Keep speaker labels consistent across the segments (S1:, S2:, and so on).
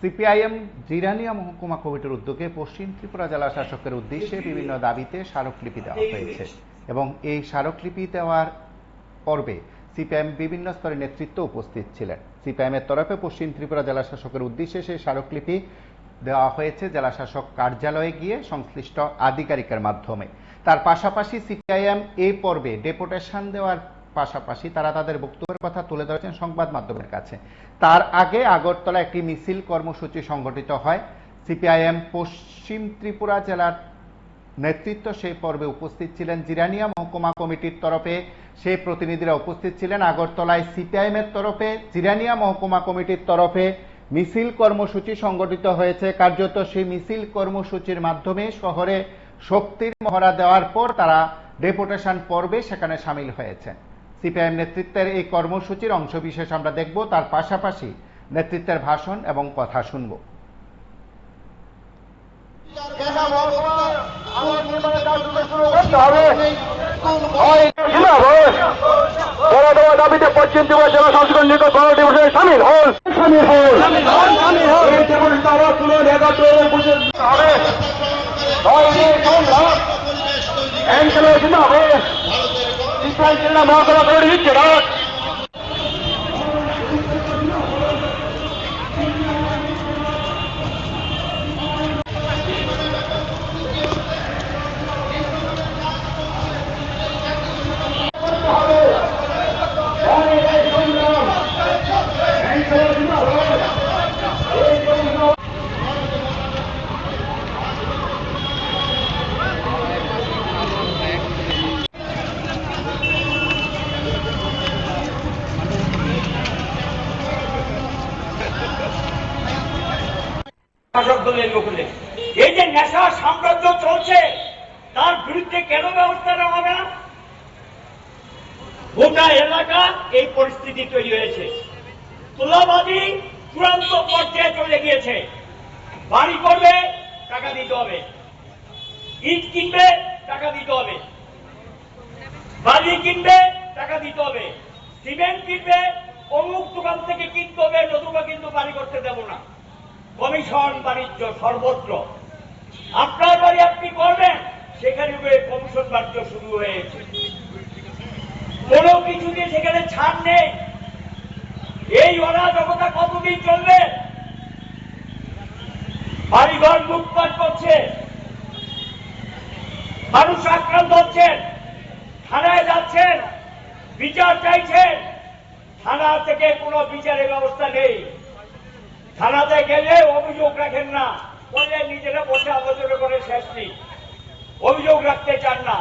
S1: CPIM Jirania মহকুমা কমিটির উদ্যোগে পশ্চিম ত্রিপুরা জেলা শাসকের উদ্দেশ্যে বিভিন্ন দাবিতে স্মারকলিপি দেওয়া হয়েছে এবং এই স্মারকলিপি দেওয়ার পর্বে সিপিআইএম বিভিন্ন স্তরের নেতৃত্ব উপস্থিত ছিলেন। সিপিআইএমের তরফে পশ্চিম ত্রিপুরা জেলা শাসকের উদ্দেশ্যে সেই স্মারকলিপি দেওয়া হয়েছে জেলা শাসক কার্যালয়ে গিয়ে সংশ্লিষ্ট আধিকারিকের মাধ্যমে। তার পাশাপাশি সিপিআইএম এই পর্বে ডেপুটেশন দেওয়ার পাশাপাশি তারা তাদের বক্তব্যের কথা তুলে ধরেছেন সংবাদ মাধ্যমের কাছে। তার আগে আগরতলা একটি মিছিল কর্মসূচি সংগঠিত হয়। সিপিআইএম পশ্চিম ত্রিপুরা জেলার নেতৃত্ব সেই পর্বে উপস্থিত ছিলেন। জিরানিয়া মহকুমা কমিটির তরফে সেই প্রতিনিধিরা উপস্থিত ছিলেন। আগরতলায় সিপিআইএমের তরফে জিরানিয়া মহকুমা কমিটির তরফে মিছিল কর্মসূচি সংগঠিত হয়েছে। কার্যত সেই মিছিল কর্মসূচির মাধ্যমে শহরে শক্তির মহড়া দেওয়ার পর তারা ডেপুটেশন পর্বে সেখানে সামিল হয়েছে। সিপিআইএম নেতৃত্বের এই কর্মসূচির অংশবিশেষ আমরা দেখব, তার পাশাপাশি নেতৃত্বের ভাষণ এবং কথা শুনব।
S2: দাবিতে পশ্চিম ত্রিপুরা জেলা শাসকের নিকট গণডিভিশনে সামিল হন। মহকুমা কমিটি দিচ্ছে ডাক।
S3: এই যে নেশা সাম্রাজ্য চলছে তার বিরুদ্ধে কেন ব্যবস্থা নেওয়া হবে না? গোটা এলাকা এই পরিস্থিতি তৈরি হয়েছে। তোলাবাজি চূড়ান্ত পর্যায়ে চলে গিয়েছে। বাড়ি করবে টাকা দিতে হবে, ইট কিনবে টাকা দিতে হবে, বালি কিনবে টাকা দিতে হবে, সিমেন্ট কিনবে অমুক দোকান থেকে কিনতে হবে, নতুবা কিন্তু বাড়ি করতে দেব না। কমিশন বাণিজ্য সর্বত্র। আপনার বাড়ি আপনি করবেন, সেখানে কমিশন বাণিজ্য শুরু হয়েছে। কোনো কিছুতে সেখানে ছাড় নেই। এই অরাজকতা কতদিন চলবে? বাড়িঘর লুটপাট করছে, মানুষ আক্রান্ত হচ্ছেন, থানায় যাচ্ছেন, বিচার চাইছেন, থানা থেকে কোনো বিচারের ব্যবস্থা নেই। থানাতে গেলে অভিযোগ রাখেন না, বলে নিজেরা বসে আলোচনা করে শেষ নেই, অভিযোগ রাখতে চান না।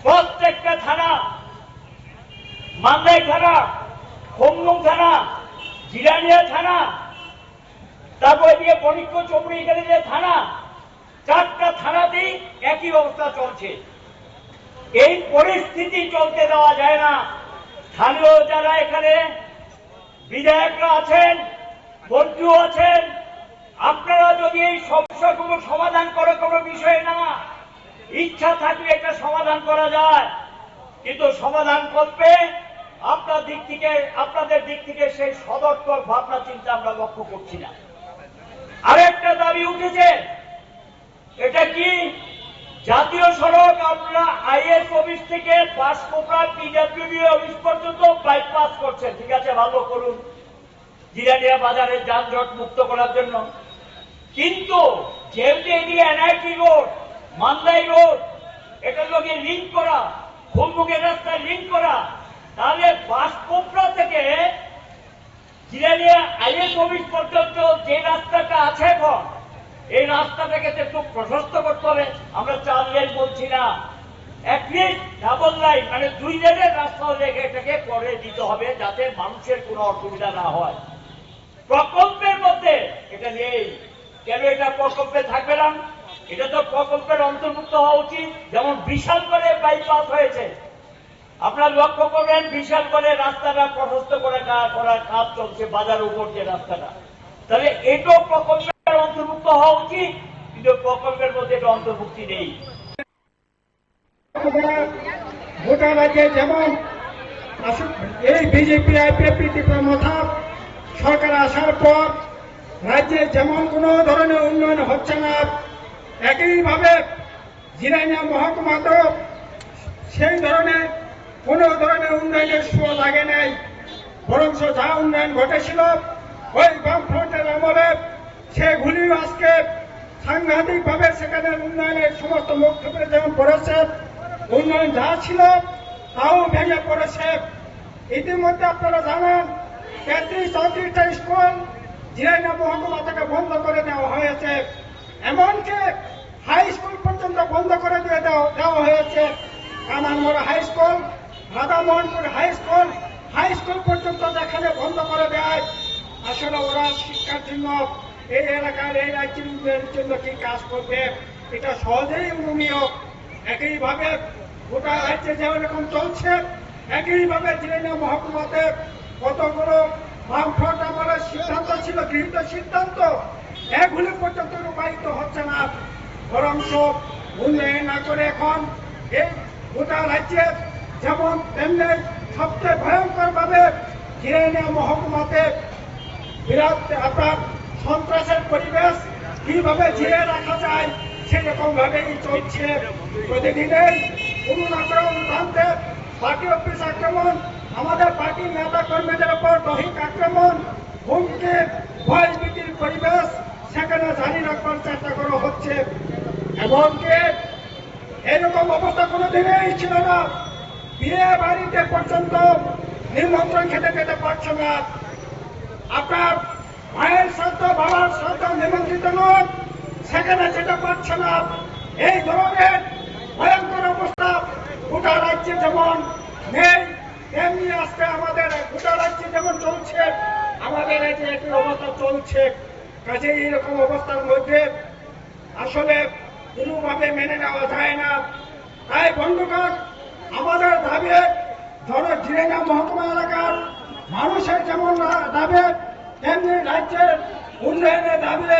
S3: প্রত্যেকটা থানা, মান্দাই থানা, হোমলুং থানা, জিরানিয়া থানা, তারপরে দিয়ে বণিক্য চৌমুড়ি এখানে যে থানা, 4টা থানাতেই একই অবস্থা চলছে। এই পরিস্থিতি চলতে দেওয়া যায় না। স্থানীয় যারা এখানে বিধায়করা আছেন, মন্ত্রীও আছেন, আপনারা যদি এই সমস্যাগুলো সমাধান করার কোনো বিষয় না, ইচ্ছা থাকলে একটা সমাধান করা যায়, কিন্তু সমাধান করতে আপনাদের দিক থেকে সেই সদর্থক ভাবনা চিন্তা আমরা লক্ষ্য করছি না। আরেকটা দাবি উঠেছে, এটা কি? জাতীয় সড়ক আপনারা আইএস অফিস থেকে বাসকোপড়া পিডব্লিউডি অফিস পর্যন্ত বাইপাস করছেন, ঠিক আছে, ভালো করুন, জিরানিয়া বাজারের যানজট মুক্ত করার জন্য। কিন্তু যেহেতু এদিকে এনআইটি রোড, মান্দাই রোড, এটার সঙ্গে লিঙ্ক করা, হোমলুঙের রাস্তায় লিঙ্ক করা, তাহলে বাসকোপড়া থেকে জিরানিয়া আইএস অফিস পর্যন্ত যে রাস্তাটা আছে এখন, এই রাস্তাটাকে একটু প্রশস্ত করতে হবে। আমরা 4 লেন বলছি না, অ্যাটলিস্ট ডাবল লাইন, মানে 2 লেনের রাস্তা লেগে এটাকে করে দিতে হবে, যাতে মানুষের কোনো অসুবিধা না হয়। প্রকল্পের মধ্যে এটা নেই। কেন এটা প্রকল্পে থাকবে না? এটা তো প্রকল্পের অন্তর্ভুক্ত হওয়া উচিত। যেমন বিশাল করে বাইপাস হয়েছে, আপনারা লক্ষ্য করবেন, বিশাল করে রাস্তাটা প্রশস্ত করে করার কাজ চলছে, বাজারের উপর যে রাস্তাটা, তাহলে এটাও প্রকল্পের অন্তর্ভুক্ত হওয়া উচিত, কিন্তু প্রকল্পের মধ্যে এটা অন্তর্ভুক্তি নেই।
S4: গোটা রাজ্যে যেমন এই বিজেপি আইপিএফটি প্রমথা সরকার আসার পর রাজ্যে যেমন কোনো ধরনের উন্নয়ন হচ্ছে না, একইভাবে জিরানিয়া মহকুমাতেও সেই ধরনের কোনো ধরনের উন্নয়নের সুর লাগে নাই। বরং যা উন্নয়ন ঘটেছিল ওই বামফ্রন্টের আমলে সেগুলি আজকে সাংঘাতিকভাবে সেখানে উন্নয়নের সমস্ত মুখ থেকে যেমন পড়েছে, উন্নয়ন যা ছিল তাও ভেঙে পড়েছে। ইতিমধ্যে আপনারা জানেন 33-34টা স্কুল জিরানিয়া মহকুমা থেকে বন্ধ করে দেওয়া হয়েছে, এমনকি হাই স্কুল পর্যন্ত বন্ধ করে দিয়ে দেওয়া হয়েছে। Kamanmora high school, Radhamohanpur high school পর্যন্ত যেখানে বন্ধ করে দেয়। আসলে ওরা শিক্ষার জন্য এই এলাকার এই রাজ্যের উন্নয়নের জন্য কি কাজ করবে এটা সহজেই অনুমীয়। একইভাবে গোটা রাজ্যে যেরকম চলছে, একইভাবে জিরানিয়া মহকুমাতে কতগুলো বামফ্রন্ট আমলের সিদ্ধান্ত ছিল, গৃহীত সিদ্ধান্ত, এগুলি পর্যন্ত রূপায়িত হচ্ছে না। বরং উন্নয়ন না করে এখন এই গোটা রাজ্যে যেমন তেমনি সবচেয়ে ভয়ঙ্কর ভাবে জিরানিয়া মহকুমাতে বিরাট আপনার সন্ত্রাসের পরিবেশ কিভাবে জিয়ে রাখা যায় সেরকম ভাবেই চলছে। প্রতিদিনই কোন আক্রমণ প্রান্তে পার্টি অফিস আক্রমণ, আমাদের পার্টির নেতা কর্মীদের উপর দৈহিক আক্রমণ, হুমকি, ভয় ভীতির পরিবেশ সেখানে জারি রাখবার চেষ্টা করা হচ্ছে। এমনকি এরকম অবস্থা কোনোদিনই ছিল না। বিয়ে বাড়িতে পর্যন্ত নিমন্ত্রণ খেতে যেতে পারছে না। আপনার মায়ের শ্রাদ্ধ, বাবার শ্রাদ্ধ নিমন্ত্রিত নন, সেখানে যেতে পারছে না। এই ধরনের ভয়ঙ্কর অবস্থা গোটা রাজ্যে যেমন নেই, তেমনি আজকে আমাদের গোটা রাজ্যে যেমন চলছে, আমাদের রাজ্যে একই অবস্থা চলছে। কাজে এইরকম অবস্থার মধ্যে আসলে কোনোভাবে মেনে নেওয়া যায় না। তাই বন্ধুগণ, আমাদের দাবি জিরানিয়া মহকুমা এলাকার মানুষের যেমন দাবি, তেমনি রাজ্যের উন্নয়নের দাবি।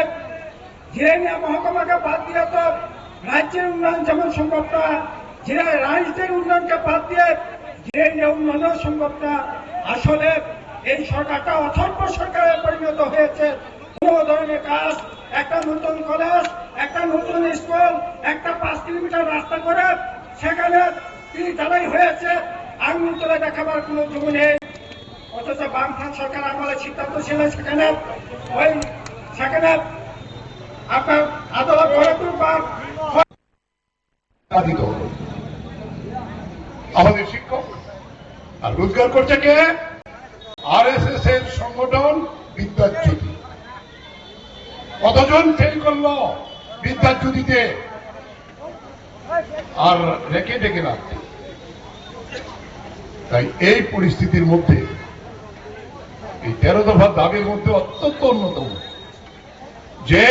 S4: জিরানিয়া মহকুমাকে বাদ দিয়ে তো রাজ্যের উন্নয়ন যেমন সম্ভব না, রাজ্যের উন্নয়নকে বাদ দিয়ে জিরানিয়া উন্নয়ন সম্ভব না। আসলে এই সরকারটা অসভ্য সরকারে পরিণত হয়েছে। কোন ধরনের কাজ, একটা নতুন কলেজ, একটা নতুন স্কুল, একটা 5 কিলোমিটার রাস্তা করে সেখানে কি জ্বালাই হয়েছে আঙুল তুলে দেখাবার কোন জমি নেই। অথচ বামফ্রন্ট সরকার আমলে সিদ্ধান্ত ছিল সেখানে আপনার আদালত গড়ে তুলবার
S5: আমাদের শিক্ষক আর রোজগার করছে কে? RSS এর সংগঠন বিদ্যাজ্যোতি। কতজন ফেল করলো বিদ্যাজ্যোতিতে, আর রেখে ডেকে রাখতে। তাই এই পরিস্থিতির মধ্যে এই 13 দফার দাবির মধ্যে অত্যন্ত অন্যতম যে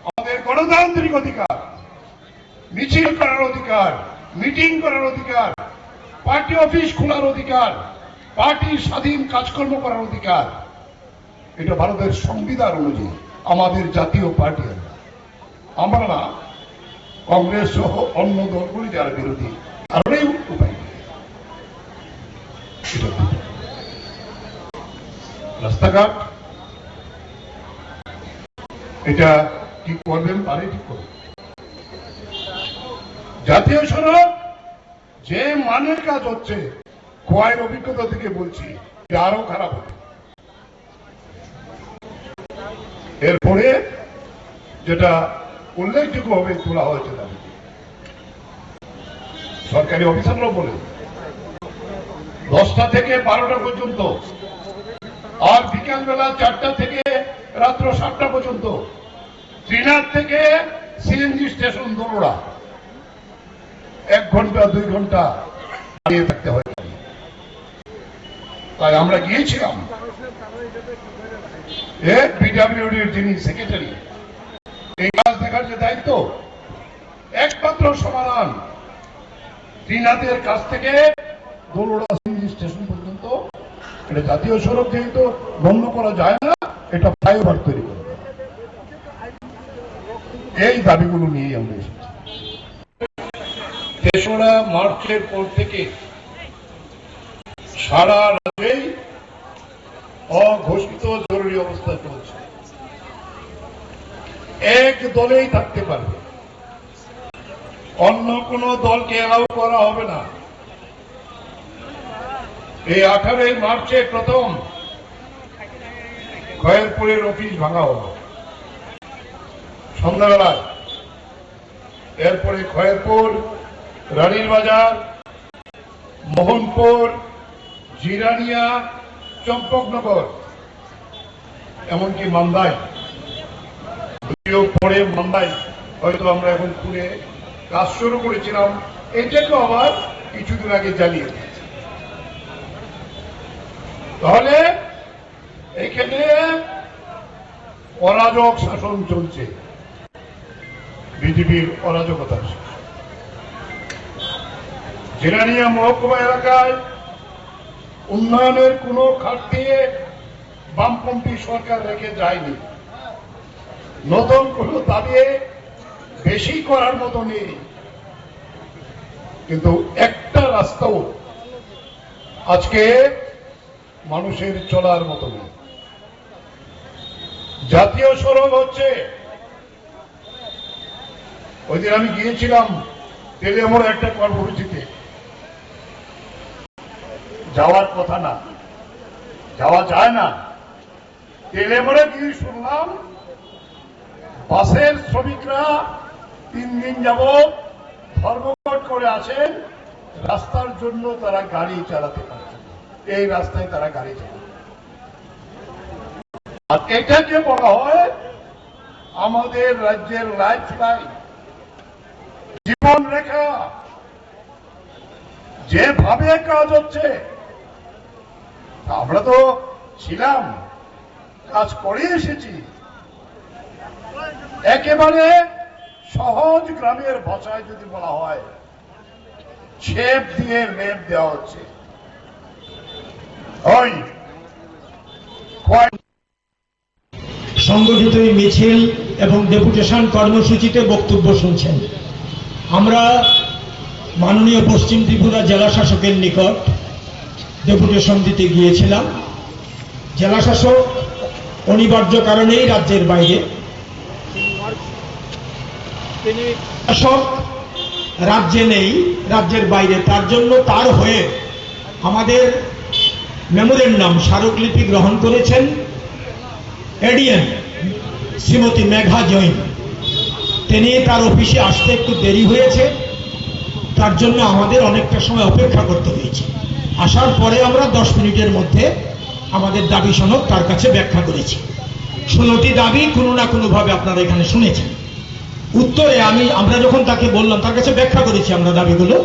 S5: আমাদের গণতান্ত্রিক অধিকার, মিছিল করার অধিকার, মিটিং করার অধিকার, পার্টি অফিস খোলার অধিকার, পার্টির স্বাধীন কাজকর্ম করার অধিকার, এটা ভারতের সংবিধান অনুযায়ী আমাদের জাতীয় পার্টি। আমরা না কংগ্রেস সহ অন্য দলগুলি যারা বিরোধী, কারণেই উপায় নেই। রাস্তাঘাট এটা কি করবেন পারে ঠিক করবেন। জাতীয় সড়ক যে মানের কাজ হচ্ছে, খোয়াইয়ের অভিজ্ঞতা থেকে বলছি, আরো খারাপ হবে। এরপরে যেটা উল্লেখযোগ্যভাবে তোলা হয়েছে দাবি, সরকারি অফিসাররাও বলে 10টা থেকে 12টা পর্যন্ত, আর বিকালবেলা 4টা থেকে রাত্র 7টা পর্যন্ত ত্রিনাথ থেকে সিএনজি স্টেশন দৌড়া 1 ঘন্টা 2 ঘন্টা দাঁড়িয়ে থাকতে হয়। তাই আমরা গিয়েছিলাম, পিডব্লিউডির যিনি সেক্রেটারি, এই কাজ দেখার যে দায়িত্ব, একমাত্র সমাধান ত্রিনাথের কাছ থেকে দৌড়া সিএনজি স্টেশন পর্যন্ত। এটা জাতীয় সড়ক যেহেতু বন্ধ করা যায় না, এটা ফ্লাইওভার তৈরি করা। এই দাবিগুলো নিয়েই আমরা এসেছি। 3রা মার্চের পর থেকে সারা রাজ্যেই অঘোষিত জরুরি অবস্থা চলছে। এক দলেই থাকতে পারবে, অন্য কোন দলকে এলাও করা হবে না। এই 18 মার্চে প্রথম খয়েরপুরের অফিস ভাঙা হলো সন্ধ্যাবেলায়। এরপরে খয়েরপুর, রানীর বাজার, মোহনপুর, জিরানিয়া, চম্পকনগর, এমনকি মান্দাই, যদিও পরে মান্দাই হয়তো আমরা এখন পুরে কাজ শুরু করেছিলাম, এটাকে আবার কিছুদিন আগে জ্বালিয়ে দিয়েছে। তাহলে এখানে অরাজক শাসন চলছে, বিজেপির অরাজকতা। জিরানিয়া মহকুমা এলাকায় উন্নয়নের কোন খাত দিয়ে বামপন্থী সরকার রেখে যায়নি। নতুন কোন দাবি বেশি করার মতো নেই, কিন্তু একটা রাস্তাও আজকে মানুষের চলার মতো নেই। জাতীয় সড়ক হচ্ছে, ওই দিন আমি গিয়েছিলাম তেলিয়ামোড় একটা কর্মসূচিতে, যাওয়ার কথা না, যাওয়া যায় না। তেলিয়ামোড়ে গিয়ে শুনলাম বাসের শ্রমিকরা 3 দিন যাবৎ ধর্মঘট করে আছেন, রাস্তার জন্য তারা গাড়ি চালাতে পারছে না, এই রাস্তায় তারা গাড়ি চালায়। আর এটাকে বলা হয় আমাদের রাজ্যের লাইফ লাইন, জীবন রেখা। যেভাবে কাজ হচ্ছে, আমরা তো ছিলাম, কাজ করে এসেছি। একেবারে সহজ গ্রামের ভাষায় যদি বলা হয়, ছেপ দিয়ে লেপ দেওয়া হচ্ছে। ওই
S6: সংগঠিত এই মিছিল এবং ডেপুটেশন কর্মসূচিতে বক্তব্য শুনছেন। আমরা মাননীয় পশ্চিম ত্রিপুরা জেলা শাসকের নিকট ডেপুটেশন দিতে গিয়েছিলাম। জেলা শাসক অনিবার্য কারণেই রাজ্যের বাইরে, তিনি শাসক রাজ্যে নেই, রাজ্যের বাইরে, তার জন্য তার হয়ে আমাদের মেমোরেন্ডাম স্মারকলিপি গ্রহণ করেছেন এডিএম শ্রীমতী মেঘা জৈন। তিনি তার অফিসে আসতে একটু দেরি হয়েছে, তার জন্য আমাদের অনেকটা সময় অপেক্ষা করতে হয়েছে। আসার পরে আমরা 10 মিনিটের মধ্যে আমাদের দাবি সনদ তার কাছে ব্যাখ্যা করেছি। 16টি দাবি কোনো না কোনোভাবে আপনারা এখানে শুনেছেন। উত্তরে আমরা যখন তাকে বললাম, তার কাছে ব্যাখ্যা করেছি আমরা দাবিগুলো।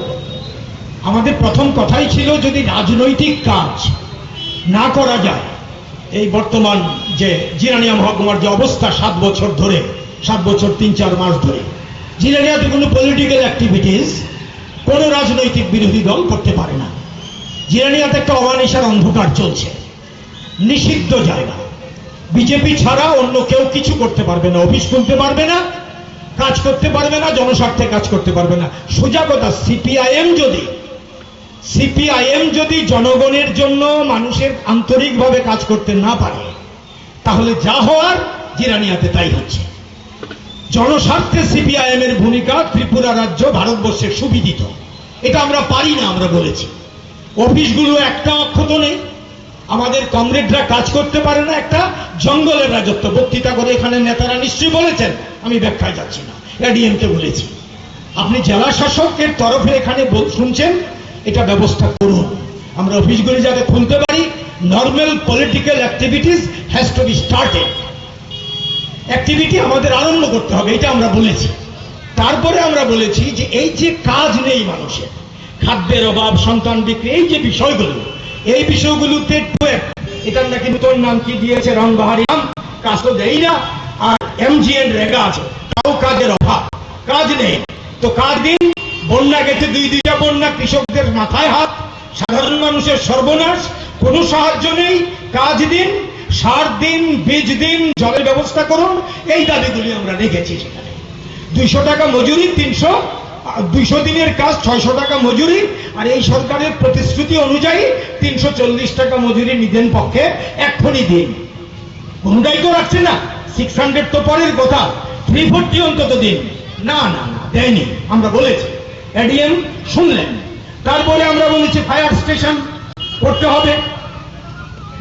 S6: আমাদের প্রথম কথাই ছিল, যদি রাজনৈতিক কাজ না করা যায়, এই বর্তমান যে জিরানিয়া মহকুমার যে অবস্থা 7 বছর ধরে, 7 বছর 3-4 মাস ধরে জিরানিয়াতে কোনো পলিটিক্যাল অ্যাক্টিভিটিস কোন রাজনৈতিক বিরোধী দল করতে পারে না। জিরানিয়াতে একটা অমানিসার অন্ধকার চলছে, নিষিদ্ধ জায়গা। বিজেপি ছাড়া অন্য কেউ কিছু করতে পারবে না, অফিস খুলতে পারবে না, কাজ করতে পারবে না, জনস্বার্থে কাজ করতে পারবে না। সোজা কথা, সিপিআইএম যদি জনগণের জন্য মানুষের আন্তরিকভাবে কাজ করতে না পারে, তাহলে যা হওয়ার জিরানিয়াতে তাই হচ্ছে। জনস্বার্থে সিপিআইএম এর ভূমিকা ত্রিপুরা রাজ্য ভারতবর্ষের সুবিদিত, এটা আমরা পারি না, আমরা বলেছি। অফিসগুলো একটা অক্ষত নেই, আমাদের কমরেডরা কাজ করতে পারে না, একটা জঙ্গলের রাজত্ব। বক্তৃতা করে এখানে নেতারা নিশ্চয়ই বলেছেন, আমি ব্যাখ্যায় যাচ্ছি না, এডিএমকে বলেছি। আপনি জেলা শাসকের তরফে এখানে শুনছেন, এটা ব্যবস্থা করুন, আমরা অফিসগুলি যাতে খুলতে পারি। Normal political activities has to B started, activity আমাদের আরম্ভ করতে হবে, এটা আমরা বলেছি। তারপরে আমরা বলেছি যে এই যে কাজ নেই মানুষের, খাদ্যের অভাব, সন্তান বিক্রি, এই যে বিষয়গুলো, এই বিষয়গুলোতে এটার নাকি নতুন নাম কি দিয়েছে, রংবাহারি নাম, কাজ তো দেই না। আর এমজিএন রেগা আছে, তাও কাজের অভাব, কাজ নেই। তো কাজ দিন, বন্যা গেছে 2টা বন্যা, কৃষকদের মাথায় হাত, সাধারণ মানুষের সর্বনাশ, কোনো সাহায্য নেই। কাজ দিন, সার দিন, বীজ দিন, জলের ব্যবস্থা করুন, এই দাবিগুলি আমরা রেখেছি সেখানে। 200 টাকা মজুরি, 200 দিনের কাজ 600 টাকা মজুরি। আর এই সরকারের প্রতিশ্রুতি অনুযায়ী 340 টাকা মজুরি নিদেন পক্ষে এক্ষুনি দিন, কোনটাই তো রাখছে না। 600 তো পরের কথা, 340 অন্তত দিন। না না না, দেয়নি। আমরা বলেছি, এডিএম শুনলেন। তারপরে আমরা বলেছি ফায়ার স্টেশন করতে হবে,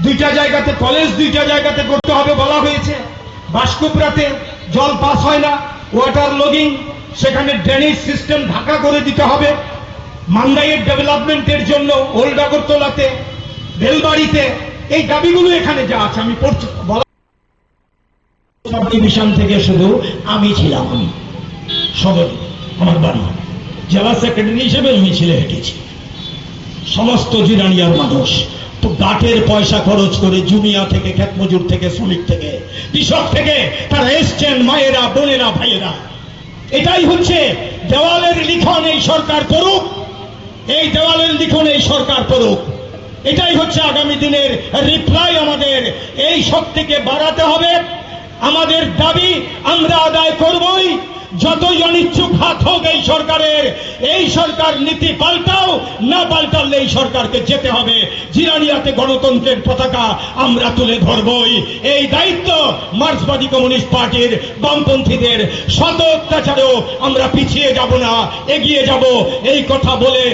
S6: 2টা জায়গাতে কলেজ, 2টা জায়গাতে করতে হবে বলা হয়েছে। বাসকুপড়াতে জল পাস হয় না, ওয়াটার লগিং, সেখানে ড্রেনেজ সিস্টেম ঢাকা করে দিতে হবে। মান্দাইয়ের ডেভেলপমেন্টের জন্য ওল্ড আগরতলাতে, বেলবাড়িতে, এই দাবিগুলো এখানে যা আছে আমি পড়ছি। সাব ডিভিশন থেকে শুধু আমি ছিলাম, আমি সদর আমার বাড়ি, জেলা সেক্রেটারি হিসেবে মিছিলে হেঁটেছি। সমস্ত জিরানিয়ার মানুষ তো গাটের পয়সা খরচ করে, জুমিয়া থেকে, ক্ষেত মজুর থেকে, শ্রমিক থেকে, কৃষক থেকে তারা এসছেন, মায়েরা, বোনেরা, ভাইয়েরা। এটাই হচ্ছে দেওয়ালের লিখন এই সরকার করুক, এই দেওয়ালের লিখন এই সরকার করুক। এটাই হচ্ছে আগামী দিনের রিপ্লাই। আমাদের এই শক্তিকে বাড়াতে হবে। আমাদের দাবি আমরা আদায় করবই, যতই অনিচ্ছুক হাত হোক এই সরকারের। এই সরকার নীতি পাল্টাও, না পাল্টালে এই সরকারকে যেতে হবে। জিরানিয়াতে গণতন্ত্রের পতাকা আমরা তুলে ধরবই। এই দায়িত্ব মার্ক্সবাদী কমিউনিস্ট পার্টির, বামপন্থীদের। শত অত্যাচারেও আমরা পিছিয়ে যাব না, এগিয়ে যাব, এই কথা বলে